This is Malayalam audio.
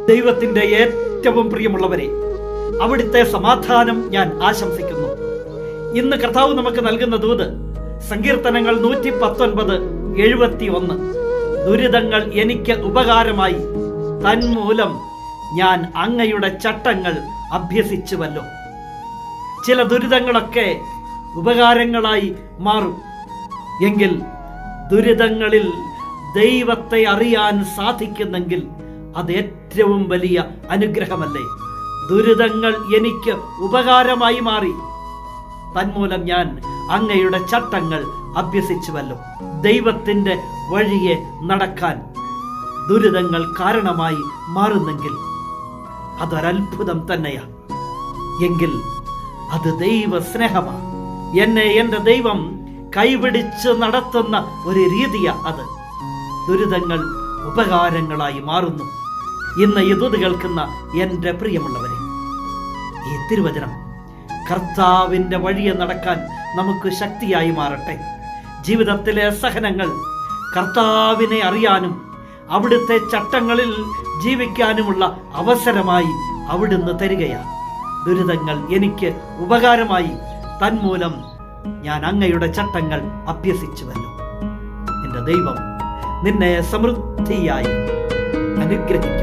ദൈവത്തിന്റെ ഏറ്റവും പ്രിയമുള്ളവരെ, അവിടുത്തെ സമാധാനം ഞാൻ ആശംസിക്കുന്നു. ഇന്ന് കർത്താവ് നമുക്ക് നൽകുന്ന ദൂത് സങ്കീർത്തനങ്ങൾ 119:71. ദുരിതങ്ങൾ എനിക്ക് ഉപകാരമായി, തന്മൂലം ഞാൻ അങ്ങയുടെ ചട്ടങ്ങൾ അഭ്യസിച്ചുവല്ലോ. ചില ദുരിതങ്ങളൊക്കെ ഉപകാരങ്ങളായി മാറും. എങ്കിൽ ദുരിതങ്ങളിൽ ദൈവത്തെ അറിയാൻ സാധിക്കുന്നെങ്കിൽ അത് ഏറ്റവും വലിയ അനുഗ്രഹമല്ലേ? ദുരിതങ്ങൾ എനിക്ക് ഉപകാരമായി മാറി, തന്മൂലം ഞാൻ അങ്ങയുടെ ചട്ടങ്ങൾ അഭ്യസിച്ചുവല്ലോ. ദൈവത്തിന്റെ വഴിയെ നടക്കാൻ ദുരിതങ്ങൾ കാരണമായി മാറുന്നെങ്കിൽ അതൊരത്ഭുതം തന്നെയാ. എങ്കിൽ അത് ദൈവ സ്നേഹമാണ്. എന്നെ എൻ്റെ ദൈവം കൈപിടിച്ച് നടത്തുന്ന ഒരു രീതിയാ അത്. ദുരിതങ്ങൾ ഉപകാരങ്ങളായി മാറുന്നു. ഇന്ന് ഈ ദൂത് കേൾക്കുന്ന എൻ്റെ പ്രിയമുള്ളവരെ, ഈ തിരുവചനം കർത്താവിൻ്റെ വഴിയെ നടക്കാൻ നമുക്ക് ശക്തിയായി മാറട്ടെ. ജീവിതത്തിലെ സഹനങ്ങൾ കർത്താവിനെ അറിയാനും അവിടുത്തെ ചട്ടങ്ങളിൽ ജീവിക്കാനുമുള്ള അവസരമായി അവിടുന്ന് തരികയാണ്. ദുരിതങ്ങൾ എനിക്ക് ഉപകാരമായി, തന്മൂലം ഞാൻ അങ്ങയുടെ ചട്ടങ്ങൾ അഭ്യസിച്ചുവല്ലോ. എൻ്റെ ദൈവം നിന്നെ സമൃദ്ധിയായി അനുഗ്രഹിക്കും.